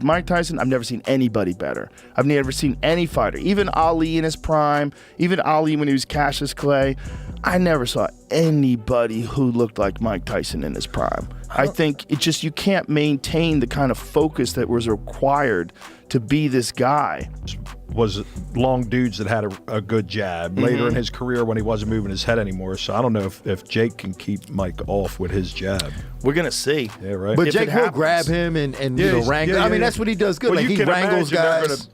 Mike Tyson, I've never seen anybody better. I've never seen any fighter, even Ali in his prime, even Ali when he was Cassius Clay. I never saw anybody who looked like Mike Tyson in his prime. I think it just, you can't maintain the kind of focus that was required to be this guy. Was long dudes that had a good jab later in his career when he wasn't moving his head anymore. So I don't know if Jake can keep Mike off with his jab. We're going to see. Yeah, right. But Jake will grab him and wrangle. I mean, that's what he does good. Well, like, he wrangles guys.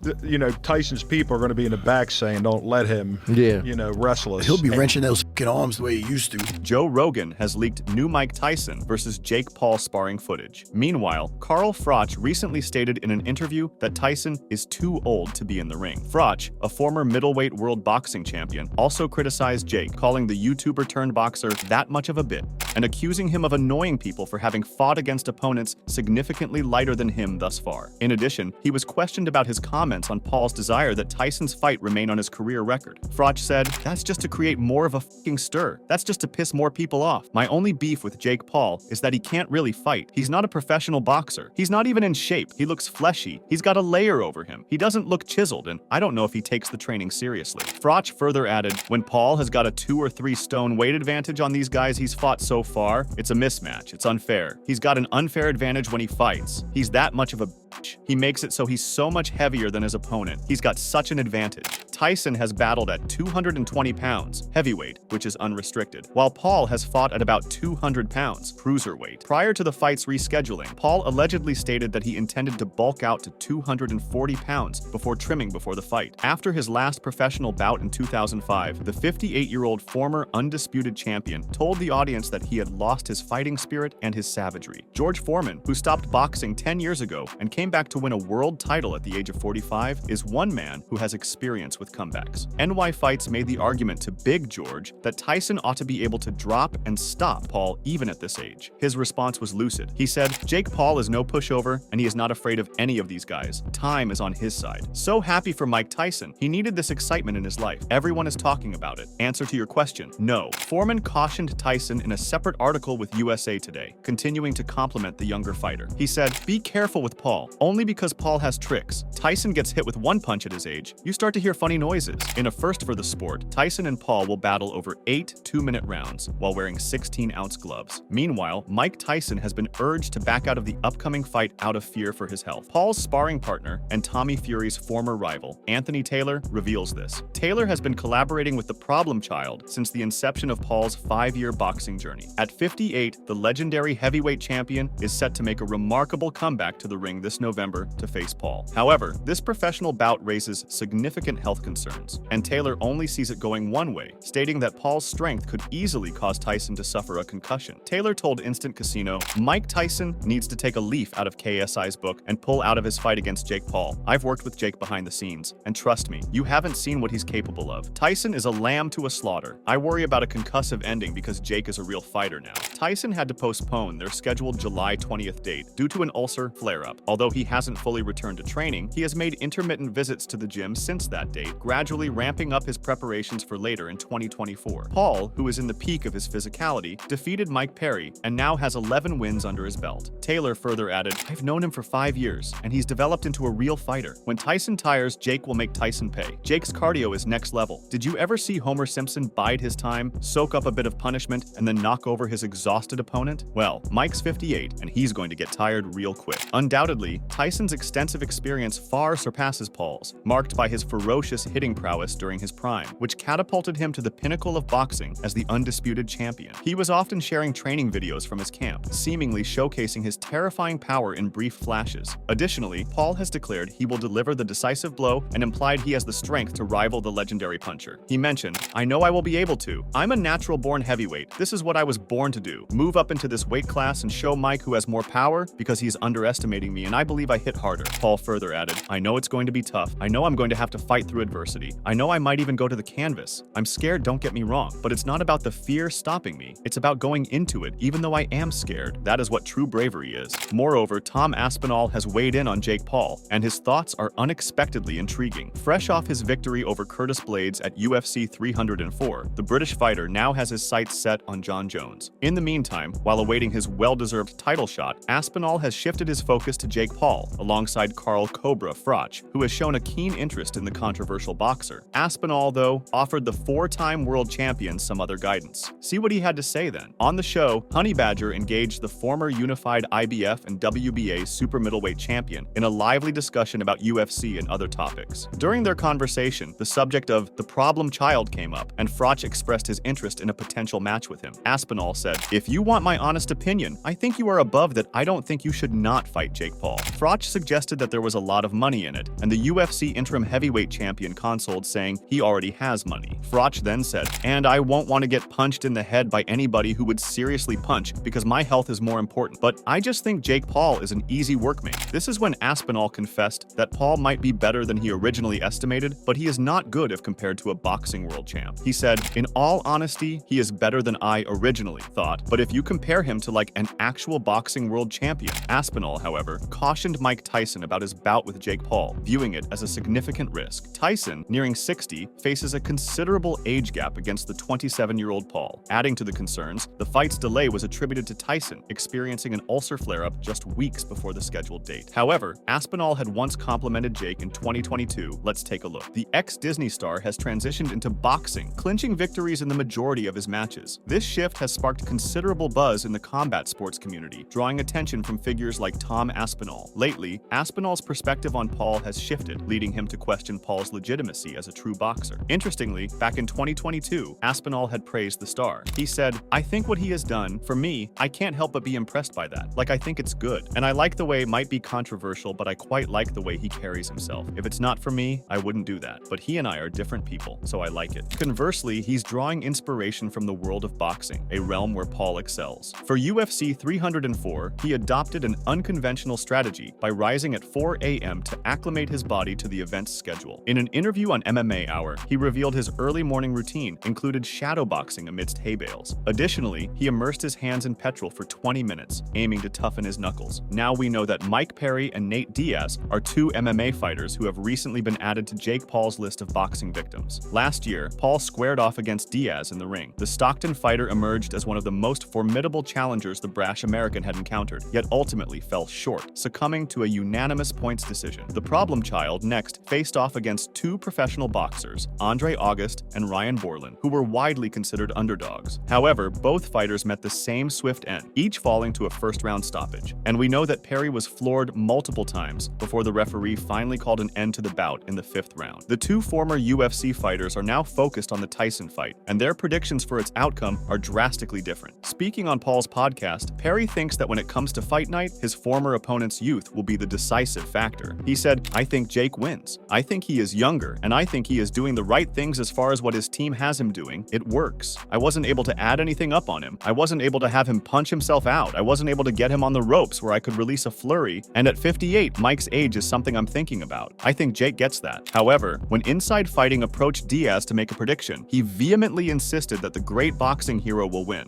Tyson's people are going to be in the back saying, don't let him, wrestle us. He'll be wrenching those fucking arms the way he used to. Joe Rogan has leaked new Mike Tyson versus Jake Paul sparring footage. Meanwhile, Carl Froch recently stated in an interview that Tyson is too old to be in the ring. Froch, a former middleweight world boxing champion, also criticized Jake, calling the YouTuber-turned-boxer that much of a bit, and accusing him of annoying people for having fought against opponents significantly lighter than him thus far. In addition, he was questioned about his comments on Paul's desire that Tyson's fight remain on his career record. Froch said, "That's just to create more of a fucking stir. That's just to piss more people off. My only beef with Jake Paul is that he can't really fight. He's not a professional boxer. He's not even in shape. He looks fleshy. He's got a layer over him. He doesn't look chiseled, and I don't know if he takes the training seriously." Froch further added, "When Paul has got a 2 or 3 stone weight advantage on these guys he's fought so far, it's a mismatch. It's unfair. He's got an unfair advantage when he fights. He's that much of a bitch. He makes it so he's so much heavier than his opponent. He's got such an advantage." Tyson has battled at 220 pounds, heavyweight, which is unrestricted, while Paul has fought at about 200 pounds, cruiserweight. Prior to the fight's rescheduling, Paul allegedly stated that he intended to bulk out to 240 pounds before trimming before the fight. After his last professional bout in 2005, the 58-year-old former undisputed champion told the audience that he had lost his fighting spirit and his savagery. George Foreman, who stopped boxing 10 years ago and came back to win a world title at the age of 45, is one man who has experience with comebacks. NY Fights made the argument to Big George that Tyson ought to be able to drop and stop Paul even at this age. His response was lucid. He said, "Jake Paul is no pushover, and he is not afraid of any of these guys. Time is on his side. So happy for Mike Tyson. He needed this excitement in his life. Everyone is talking about it." Answer to your question, no. Foreman cautioned Tyson in a separate article with USA Today, continuing to compliment the younger fighter. He said, "Be careful with Paul. Only because Paul has tricks. Tyson gets hit with one punch at his age, you start to hear funny noises." In a first for the sport, Tyson and Paul will battle over 8 2-minute rounds while wearing 16-ounce gloves. Meanwhile, Mike Tyson has been urged to back out of the upcoming fight out of fear for his health. Paul's sparring partner and Tommy Fury's former rival, Anthony Taylor, reveals this. Taylor has been collaborating with the problem child since the inception of Paul's 5-year boxing journey. At 58, the legendary heavyweight champion is set to make a remarkable comeback to the ring this November to face Paul. However, this professional bout raises significant health concerns, and Taylor only sees it going one way, stating that Paul's strength could easily cause Tyson to suffer a concussion. Taylor told Instant Casino, "Mike Tyson needs to take a leaf out of KSI's book and pull out of his fight against Jake Paul. I've worked with Jake behind the scenes, and trust me, you haven't seen what he's capable of. Tyson is a lamb to a slaughter. I worry about a concussive ending because Jake is a real fighter now." Tyson had to postpone their scheduled July 20th date due to an ulcer flare-up. Although he hasn't fully returned to training, he has made intermittent visits to the gym since that date, gradually ramping up his preparations for later in 2024. Paul, who is in the peak of his physicality, defeated Mike Perry and now has 11 wins under his belt. Taylor further added, "I've known him for 5 years, and he's developed into a real fighter. When Tyson tires, Jake will make Tyson pay. Jake's cardio is next level. Did you ever see Homer Simpson bide his time, soak up a bit of punishment, and then knock over his exhausted opponent? Well, Mike's 58, and he's going to get tired real quick." Undoubtedly, Tyson's extensive experience far surpasses Paul's, marked by his ferocious hitting prowess during his prime, which catapulted him to the pinnacle of boxing as the undisputed champion. He was often sharing training videos from his camp, seemingly showcasing his terrifying power in brief flashes. Additionally, Paul has declared he will deliver the decisive blow and implied he has the strength to rival the legendary puncher. He mentioned, "I know I will be able to. I'm a natural-born heavyweight. This is what I was born to do. Move up into this weight class and show Mike who has more power because he's underestimating me, and I believe I hit harder." Paul further added, "I know it's going to be tough. I know I'm going to have to fight through adversity adversity. I know I might even go to the canvas. I'm scared, don't get me wrong, but it's not about the fear stopping me. It's about going into it, even though I am scared. That is what true bravery is. Moreover, Tom Aspinall has weighed in on Jake Paul, and his thoughts are unexpectedly intriguing. Fresh off his victory over Curtis Blades at UFC 304, the British fighter now has his sights set on John Jones. In the meantime, while awaiting his well-deserved title shot, Aspinall has shifted his focus to Jake Paul, alongside Carl "Cobra" Froch, who has shown a keen interest in the controversial boxer. Aspinall, though, offered the four-time world champion some other guidance. See what he had to say then. On the show, Honey Badger engaged the former unified IBF and WBA super middleweight champion in a lively discussion about UFC and other topics. During their conversation, the subject of the problem child came up, and Froch expressed his interest in a potential match with him. Aspinall said, "If you want my honest opinion, I think you are above that. I don't think you should not fight Jake Paul." Froch suggested that there was a lot of money in it, and the UFC interim heavyweight champion consoled, saying he already has money. Froch then said, "And I won't want to get punched in the head by anybody who would seriously punch because my health is more important. But I just think Jake Paul is an easy workmate." This is when Aspinall confessed that Paul might be better than he originally estimated, but he is not good if compared to a boxing world champ. He said, "In all honesty, he is better than I originally thought, but if you compare him to like an actual boxing world champion." Aspinall, however, cautioned Mike Tyson about his bout with Jake Paul, viewing it as a significant risk. Tyson, nearing 60, faces a considerable age gap against the 27-year-old Paul. Adding to the concerns, the fight's delay was attributed to Tyson experiencing an ulcer flare-up just weeks before the scheduled date. However, Aspinall had once complimented Jake in 2022. Let's take a look. The ex-Disney star has transitioned into boxing, clinching victories in the majority of his matches. This shift has sparked considerable buzz in the combat sports community, drawing attention from figures like Tom Aspinall. Lately, Aspinall's perspective on Paul has shifted, leading him to question Paul's legitimacy as a true boxer. Interestingly, back in 2022, Aspinall had praised the star. He said, "I think what he has done, for me, I can't help but be impressed by that. Like, I think it's good. And I like the way it might be controversial, but I quite like the way he carries himself. If it's not for me, I wouldn't do that. But he and I are different people, so I like it." Conversely, he's drawing inspiration from the world of boxing, a realm where Paul excels. For UFC 304, he adopted an unconventional strategy by rising at 4 a.m. to acclimate his body to the event's schedule. In an interview on MMA Hour, he revealed his early morning routine included shadowboxing amidst hay bales. Additionally, he immersed his hands in petrol for 20 minutes, aiming to toughen his knuckles. Now we know that Mike Perry and Nate Diaz are two MMA fighters who have recently been added to Jake Paul's list of boxing victims. Last year, Paul squared off against Diaz in the ring. The Stockton fighter emerged as one of the most formidable challengers the brash American had encountered, yet ultimately fell short, succumbing to a unanimous points decision. The problem child next faced off against two professional boxers, Andre August and Ryan Borland, who were widely considered underdogs. However, both fighters met the same swift end, each falling to a first-round stoppage. And we know that Perry was floored multiple times before the referee finally called an end to the bout in the 5th round. The two former UFC fighters are now focused on the Tyson fight, and their predictions for its outcome are drastically different. Speaking on Paul's podcast, Perry thinks that when it comes to fight night, his former opponent's youth will be the decisive factor. He said, "I think Jake wins. I think he is younger, and I think he is doing the right things as far as what his team has him doing. It works. I wasn't able to add anything up on him. I wasn't able to have him punch himself out. I wasn't able to get him on the ropes where I could release a flurry. And at 58, Mike's age is something I'm thinking about. I think Jake gets that." However, when Inside Fighting approached Diaz to make a prediction, he vehemently insisted that the great boxing hero will win.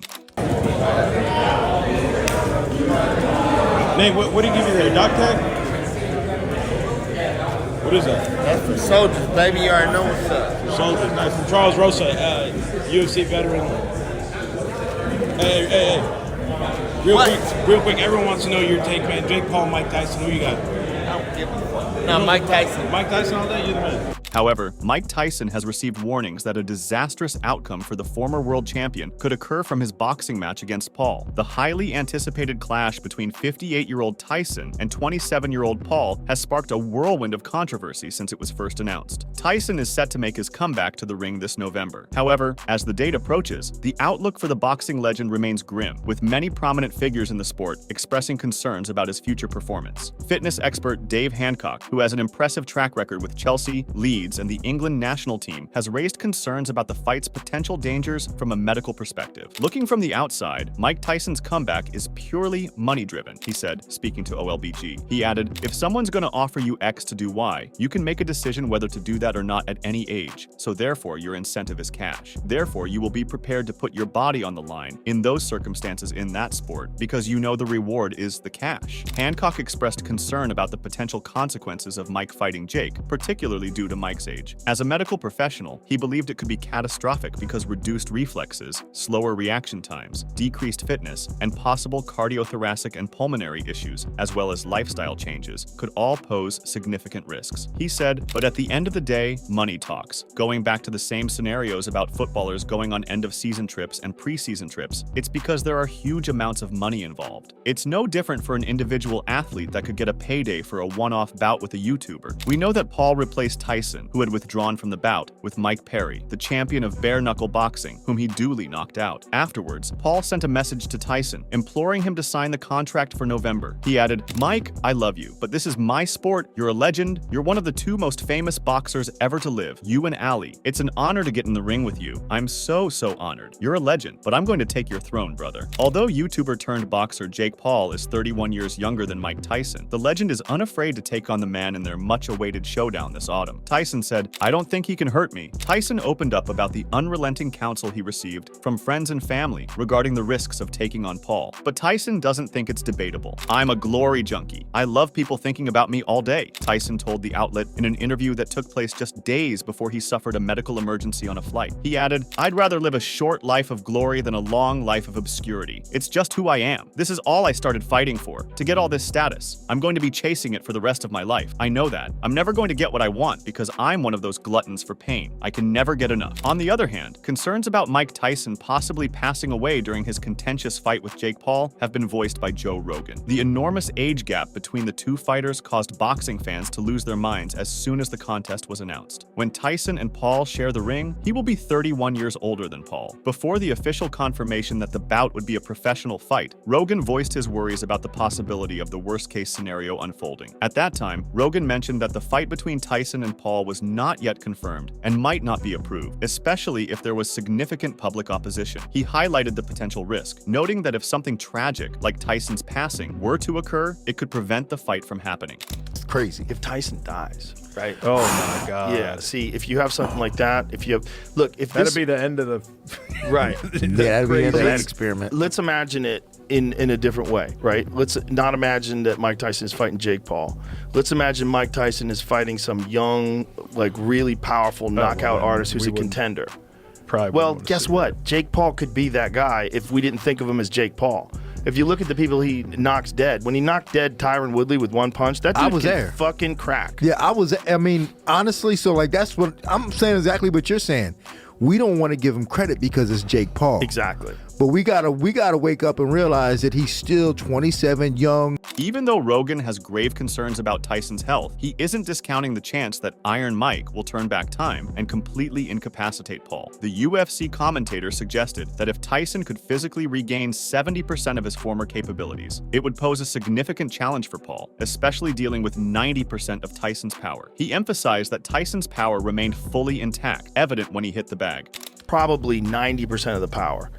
Nate, what do you give you there? Doc tag? What is that? That's for soldiers, baby. You already know what's up. Soldiers, nice. From Charles Rosa, UFC veteran. Hey. Real quick, everyone wants to know your take, man. Jake Paul, Mike Tyson, who you got? I don't give a fuck. No, Mike Tyson. Mike Tyson all day? You're the man. However, Mike Tyson has received warnings that a disastrous outcome for the former world champion could occur from his boxing match against Paul. The highly anticipated clash between 58-year-old Tyson and 27-year-old Paul has sparked a whirlwind of controversy since it was first announced. Tyson is set to make his comeback to the ring this November. However, as the date approaches, the outlook for the boxing legend remains grim, with many prominent figures in the sport expressing concerns about his future performance. Fitness expert Dave Hancock, who has an impressive track record with Chelsea, Leeds, Leeds and the England national team has raised concerns about the fight's potential dangers from a medical perspective. Looking from the outside, Mike Tyson's comeback is purely money-driven, he said, speaking to OLBG. He added, "If someone's going to offer you X to do Y, you can make a decision whether to do that or not at any age, so therefore your incentive is cash. Therefore, you will be prepared to put your body on the line in those circumstances in that sport because you know the reward is the cash." Hancock expressed concern about the potential consequences of Mike fighting Jake, particularly due to Mike's age. As a medical professional, he believed it could be catastrophic because reduced reflexes, slower reaction times, decreased fitness, and possible cardiothoracic and pulmonary issues, as well as lifestyle changes, could all pose significant risks. He said, "But at the end of the day, money talks." Going back to the same scenarios about footballers going on end-of-season trips and preseason trips, it's because there are huge amounts of money involved. It's no different for an individual athlete that could get a payday for a one-off bout with a YouTuber. We know that Paul replaced Tyson, who had withdrawn from the bout, with Mike Perry, the champion of bare-knuckle boxing, whom he duly knocked out. Afterwards, Paul sent a message to Tyson, imploring him to sign the contract for November. He added, "Mike, I love you, but this is my sport. You're a legend. You're one of the two most famous boxers ever to live, you and Ali. It's an honor to get in the ring with you. I'm so honored. You're a legend, but I'm going to take your throne, brother." Although YouTuber turned boxer Jake Paul is 31 years younger than Mike Tyson, the legend is unafraid to take on the man in their much-awaited showdown this autumn. Tyson said, "I don't think he can hurt me." Tyson opened up about the unrelenting counsel he received from friends and family regarding the risks of taking on Paul. But Tyson doesn't think it's debatable. "I'm a glory junkie. I love people thinking about me all day," Tyson told the outlet in an interview that took place just days before he suffered a medical emergency on a flight. He added, "I'd rather live a short life of glory than a long life of obscurity. It's just who I am. This is all I started fighting for, to get all this status. I'm going to be chasing it for the rest of my life. I know that. I'm never going to get what I want because I'm one of those gluttons for pain. I can never get enough." On the other hand, concerns about Mike Tyson possibly passing away during his contentious fight with Jake Paul have been voiced by Joe Rogan. The enormous age gap between the two fighters caused boxing fans to lose their minds as soon as the contest was announced. When Tyson and Paul share the ring, he will be 31 years older than Paul. Before the official confirmation that the bout would be a professional fight, Rogan voiced his worries about the possibility of the worst-case scenario unfolding. At that time, Rogan mentioned that the fight between Tyson and Paul was not yet confirmed and might not be approved, especially if there was significant public opposition. He highlighted the potential risk, noting that if something tragic, like Tyson's passing, were to occur, it could prevent the fight from happening. It's crazy. If Tyson dies, right? Oh my God. Yeah. See, if you have something like that, if you have, look, if That'd this, be the end of the right. Yeah, that'd be the end of that Let's- experiment. Let's imagine it in a different way, right? Let's not imagine that Mike Tyson is fighting Jake Paul. Let's imagine Mike Tyson is fighting some young, like really powerful knockout artist who's we a wouldn't- contender. Probably Well, wouldn't wanna guess see what? Jake Paul could be that guy if we didn't think of him as Jake Paul. If you look at the people he knocks dead, when he knocked dead Tyron Woodley with one punch, that dude I was can there. fucking crack. Yeah, I mean, honestly, so like that's what I'm saying, exactly what you're saying. We don't want to give him credit because it's Jake Paul. Exactly. But we gotta wake up and realize that he's still 27, young. Even though Rogan has grave concerns about Tyson's health, he isn't discounting the chance that Iron Mike will turn back time and completely incapacitate Paul. The UFC commentator suggested that if Tyson could physically regain 70% of his former capabilities, it would pose a significant challenge for Paul, especially dealing with 90% of Tyson's power. He emphasized that Tyson's power remained fully intact, evident when he hit the bag. Probably 90% of the power.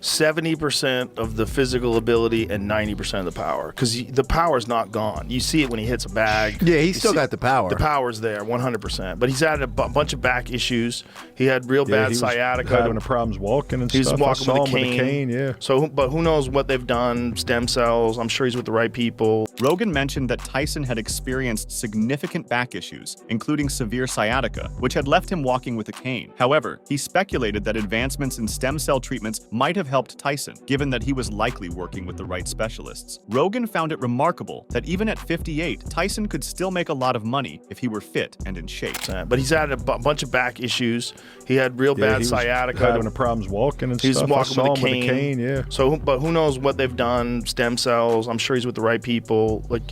70% of the physical ability and 90% of the power, because the power's not gone. You see it when he hits a bag. Yeah, he's You still see- got the power. The power's there, 100%. But he's had a bunch of back issues. He had real Yeah, bad he was sciatica. having problems walking and He's stuff. walking I saw with a him cane. Yeah. So, but who knows what they've done? Stem cells. I'm sure he's with the right people. Rogan mentioned that Tyson had experienced significant back issues, including severe sciatica, which had left him walking with a cane. However, he speculated that advancements in stem cell treatments might have helped Tyson, given that he was likely working with the right specialists. Rogan found it remarkable that even at 58, Tyson could still make a lot of money if he were fit and in shape. But he's had a bunch of back issues. He had real Yeah, bad he was sciatica. having problems walking and He's stuff. walking I saw with a him cane. with a cane. Yeah. So, but who knows what they've done? Stem cells. I'm sure he's with the right people. Like,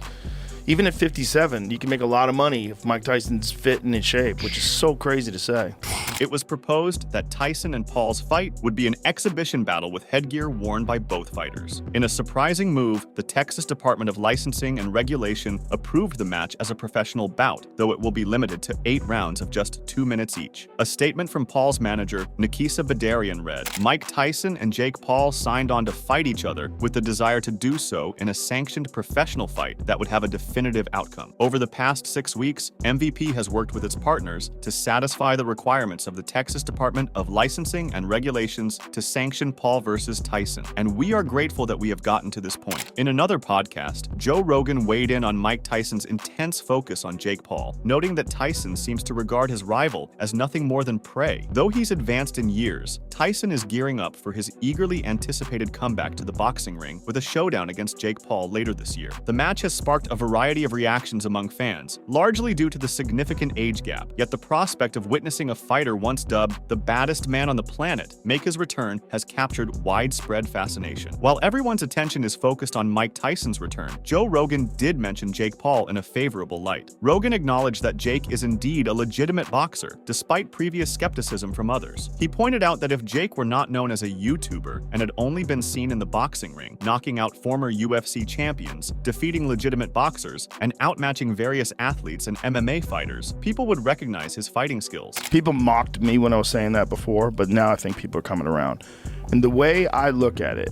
even at 57, you can make a lot of money if Mike Tyson's fit and in shape, which is so crazy to say. It was proposed that Tyson and Paul's fight would be an exhibition battle with headgear worn by both fighters. In a surprising move, the Texas Department of Licensing and Regulation approved the match as a professional bout, though it will be limited to 8 rounds of just 2 minutes each. A statement from Paul's manager, Nikisa Badarian, read, "Mike Tyson and Jake Paul signed on to fight each other with the desire to do so in a sanctioned professional fight that would have a definitive outcome. Over the past 6 weeks, MVP has worked with its partners to satisfy the requirements of the Texas Department of Licensing and Regulations to sanction Paul versus Tyson, and we are grateful that we have gotten to this point." In another podcast, Joe Rogan weighed in on Mike Tyson's intense focus on Jake Paul, noting that Tyson seems to regard his rival as nothing more than prey. Though he's advanced in years, Tyson is gearing up for his eagerly anticipated comeback to the boxing ring with a showdown against Jake Paul later this year. The match has sparked a variety of reactions among fans, largely due to the significant age gap, yet the prospect of witnessing a fighter once dubbed the baddest man on the planet make his return has captured widespread fascination. While everyone's attention is focused on Mike Tyson's return, Joe Rogan did mention Jake Paul in a favorable light. Rogan acknowledged that Jake is indeed a legitimate boxer, despite previous skepticism from others. He pointed out that if Jake were not known as a YouTuber and had only been seen in the boxing ring, knocking out former UFC champions, defeating legitimate boxers, and outmatching various athletes and MMA fighters, people would recognize his fighting skills. People mocked me when I was saying that before, but now I think people are coming around. And the way I look at it,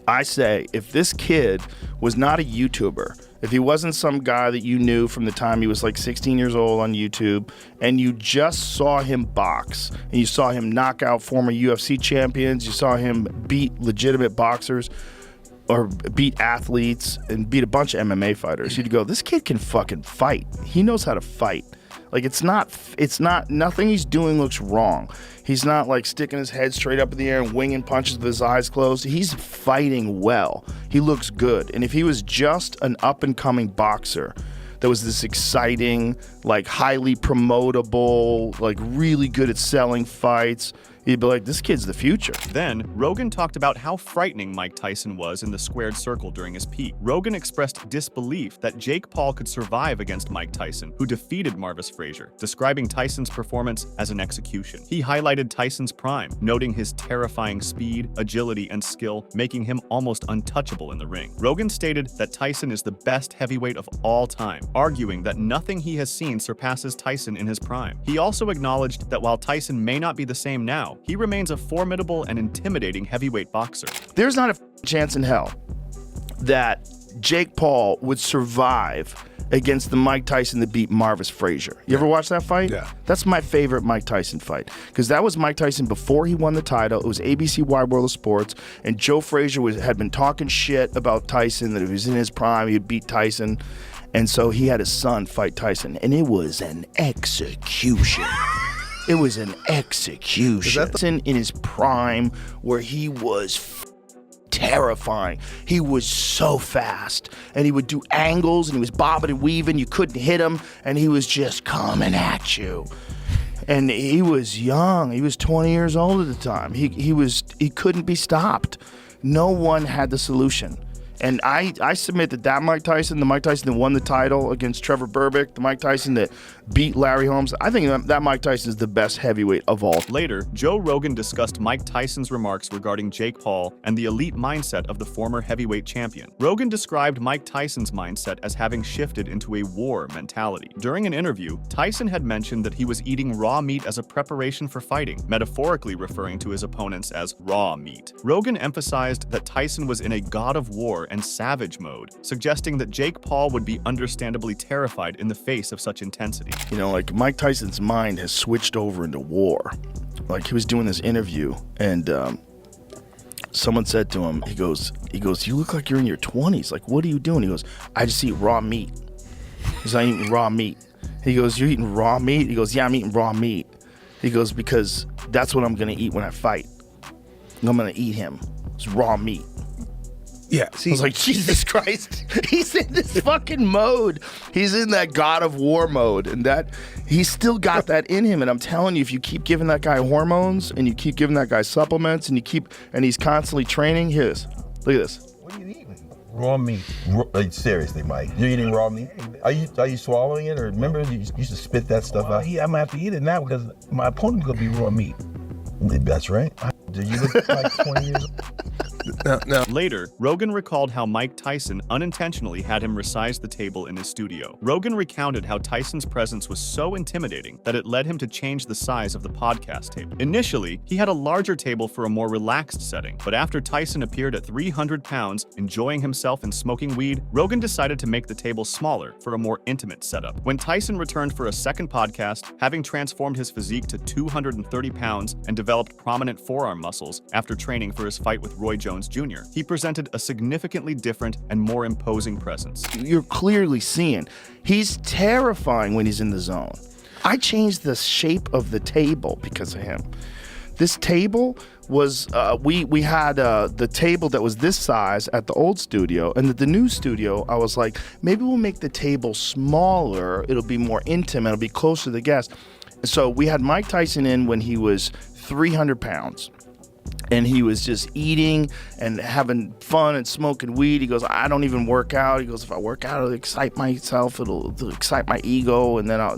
I say, if this kid was not a YouTuber, if he wasn't some guy that you knew from the time he was like 16 years old on YouTube, and you just saw him box, and you saw him knock out former UFC champions, you saw him beat legitimate boxers, or beat athletes, and beat a bunch of MMA fighters, you'd go, this kid can fucking fight. He knows how to fight. Like, it's not, nothing he's doing looks wrong. He's not like sticking his head straight up in the air and winging punches with his eyes closed. He's fighting well. He looks good. And if he was just an up-and-coming boxer that was this exciting, like highly promotable, like really good at selling fights, you'd be like, this kid's the future. Then, Rogan talked about how frightening Mike Tyson was in the squared circle during his peak. Rogan expressed disbelief that Jake Paul could survive against Mike Tyson, who defeated Marvis Frazier, describing Tyson's performance as an execution. He highlighted Tyson's prime, noting his terrifying speed, agility, and skill, making him almost untouchable in the ring. Rogan stated that Tyson is the best heavyweight of all time, arguing that nothing he has seen surpasses Tyson in his prime. He also acknowledged that while Tyson may not be the same now, he remains a formidable and intimidating heavyweight boxer. There's not a chance in hell that Jake Paul would survive against the Mike Tyson that beat Marvis Frazier. You ever watch that fight? Yeah. That's my favorite Mike Tyson fight, because that was Mike Tyson before he won the title. It was ABC Wide World of Sports, and Joe Frazier had been talking shit about Tyson, that if he was in his prime, he'd beat Tyson. And so he had his son fight Tyson, and it was an execution. It was an execution. In his prime, where he was terrifying. He was so fast, and he would do angles, and he was bobbing and weaving. You couldn't hit him, and he was just coming at you. And he was young. He was 20 years old at the time. He couldn't be stopped. No one had the solution. And I submit that Mike Tyson, the Mike Tyson that won the title against Trevor Berbick, the Mike Tyson that beat Larry Holmes, I think that Mike Tyson is the best heavyweight of all. Later, Joe Rogan discussed Mike Tyson's remarks regarding Jake Paul and the elite mindset of the former heavyweight champion. Rogan described Mike Tyson's mindset as having shifted into a war mentality. During an interview, Tyson had mentioned that he was eating raw meat as a preparation for fighting, metaphorically referring to his opponents as raw meat. Rogan emphasized that Tyson was in a god of war and savage mode, suggesting that Jake Paul would be understandably terrified in the face of such intensity. You know, like Mike Tyson's mind has switched over into war. Like, he was doing this interview, and someone said to him, he goes, you look like you're in your 20s. Like, what are you doing? He goes, I just eat raw meat. He's like, I'm eating raw meat. He goes, you're eating raw meat? He goes, yeah, I'm eating raw meat. He goes, because that's what I'm going to eat when I fight. I'm going to eat him. It's raw meat. Yeah. I was like, Jesus Christ. He's in this fucking mode. He's in that God of War mode. And that he's still got that in him. And I'm telling you, if you keep giving that guy hormones and you keep giving that guy supplements and he's constantly training, here it is. Look at this. What are you eating? Raw meat. Seriously, Mike, you're eating raw meat? Are you swallowing it, or remember you used to spit that stuff out? I'm gonna have to eat it now because my opponent's gonna be raw meat. That's right. Do you look like 20 years old? No. Later, Rogan recalled how Mike Tyson unintentionally had him resize the table in his studio. Rogan recounted how Tyson's presence was so intimidating that it led him to change the size of the podcast table. Initially, he had a larger table for a more relaxed setting, but after Tyson appeared at 300 pounds, enjoying himself and smoking weed, Rogan decided to make the table smaller for a more intimate setup. When Tyson returned for a second podcast, having transformed his physique to 230 pounds and developed prominent forearm muscles after training for his fight with Roy Jones Jr., he presented a significantly different and more imposing presence. You're clearly seeing he's terrifying when he's in the zone. I changed the shape of the table because of him. This table was, we had the table that was this size at the old studio, and at the new studio, I was like, maybe we'll make the table smaller. It'll be more intimate. It'll be closer to the guest. So we had Mike Tyson in when he was 300 pounds. And he was just eating and having fun and smoking weed. He goes, I don't even work out. He goes, if I work out, it'll excite myself. It'll excite my ego. And then I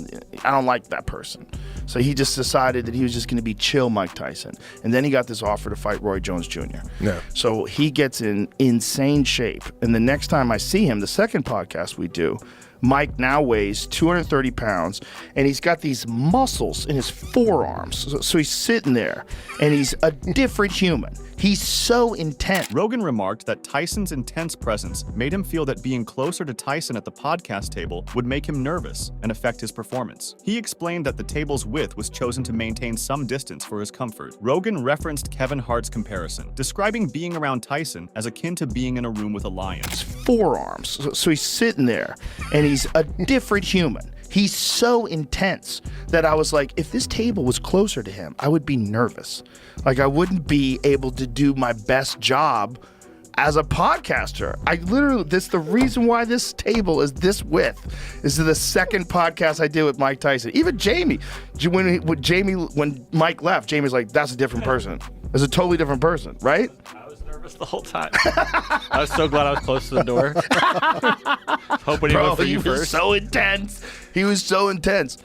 don't like that person. So he just decided that he was just going to be chill Mike Tyson. And then he got this offer to fight Roy Jones Jr. Yeah. So he gets in insane shape. And the next time I see him, the second podcast we do, Mike now weighs 230 pounds, and he's got these muscles in his forearms. So he's sitting there, and he's a different human. He's so intense. Rogan remarked that Tyson's intense presence made him feel that being closer to Tyson at the podcast table would make him nervous and affect his performance. He explained that the table's width was chosen to maintain some distance for his comfort. Rogan referenced Kevin Hart's comparison, describing being around Tyson as akin to being in a room with a lion. Forearms. So he's sitting there, and he's a different human. He's so intense that I was like, if this table was closer to him, I would be nervous. Like, I wouldn't be able to do my best job as a podcaster. That's the reason why this table is this width. This is the second podcast I did with Mike Tyson. Even Jamie, when Mike left, Jamie's like, that's a different person. It's a totally different person, right? The whole time. I was so glad I was close to the door. Hoping he went for you first. He was so intense.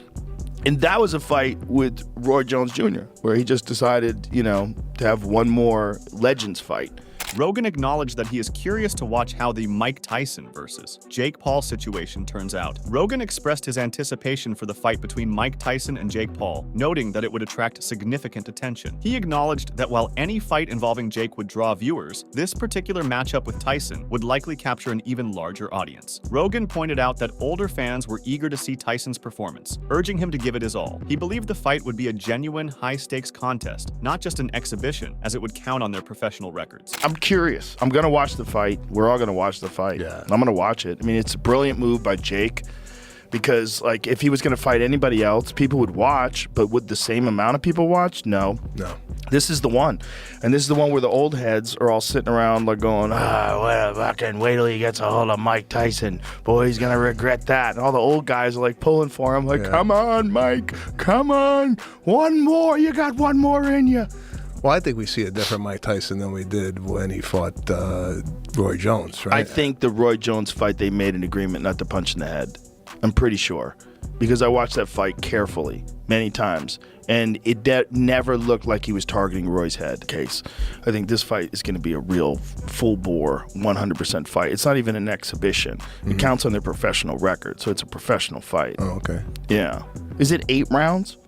And that was a fight with Roy Jones Jr., where he just decided, to have one more Legends fight. Rogan acknowledged that he is curious to watch how the Mike Tyson versus Jake Paul situation turns out. Rogan expressed his anticipation for the fight between Mike Tyson and Jake Paul, noting that it would attract significant attention. He acknowledged that while any fight involving Jake would draw viewers, this particular matchup with Tyson would likely capture an even larger audience. Rogan pointed out that older fans were eager to see Tyson's performance, urging him to give it his all. He believed the fight would be a genuine, high-stakes contest, not just an exhibition, as it would count on their professional records. I'm curious. I'm going to watch the fight. We're all going to watch the fight. Yeah. I'm going to watch it. I mean, it's a brilliant move by Jake because, if he was going to fight anybody else, people would watch, but would the same amount of people watch? No. This is the one. And this is the one where the old heads are all sitting around going, well, fucking wait till he gets a hold of Mike Tyson. Boy, he's going to regret that. And all the old guys are pulling for him come on, Mike. Come on. One more. You got one more in you. Well, I think we see a different Mike Tyson than we did when he fought Roy Jones, right? I think the Roy Jones fight, they made an agreement not to punch in the head. I'm pretty sure. Because I watched that fight carefully many times, and it never looked like he was targeting Roy's head case. I think this fight is going to be a real full-bore, 100% fight. It's not even an exhibition. Mm-hmm. It counts on their professional record, so it's a professional fight. Oh, okay. Yeah. Is it 8 rounds?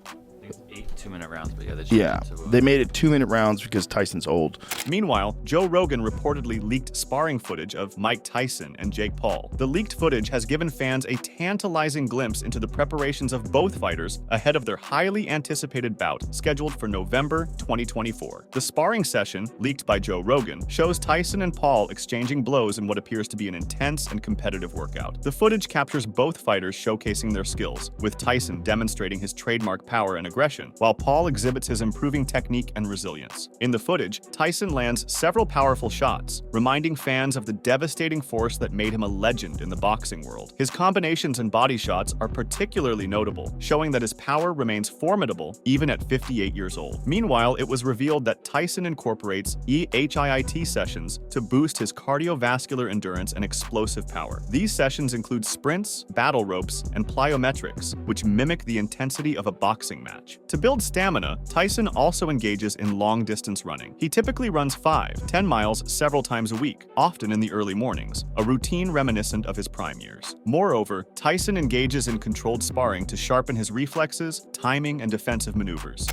2-minute rounds, but they made it 2-minute rounds because Tyson's old. Meanwhile, Joe Rogan reportedly leaked sparring footage of Mike Tyson and Jake Paul. The leaked footage has given fans a tantalizing glimpse into the preparations of both fighters ahead of their highly anticipated bout, scheduled for November 2024. The sparring session, leaked by Joe Rogan, shows Tyson and Paul exchanging blows in what appears to be an intense and competitive workout. The footage captures both fighters showcasing their skills, with Tyson demonstrating his trademark power and aggression, while while Paul exhibits his improving technique and resilience. In the footage, Tyson lands several powerful shots, reminding fans of the devastating force that made him a legend in the boxing world. His combinations and body shots are particularly notable, showing that his power remains formidable even at 58 years old. Meanwhile, it was revealed that Tyson incorporates HIIT sessions to boost his cardiovascular endurance and explosive power. These sessions include sprints, battle ropes, and plyometrics, which mimic the intensity of a boxing match. To build stamina, Tyson also engages in long-distance running. He typically runs 5-10 miles several times a week, often in the early mornings, a routine reminiscent of his prime years. Moreover, Tyson engages in controlled sparring to sharpen his reflexes, timing, and defensive maneuvers.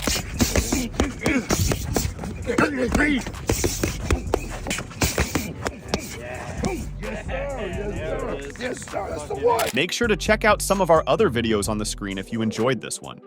Make sure to check out some of our other videos on the screen if you enjoyed this one.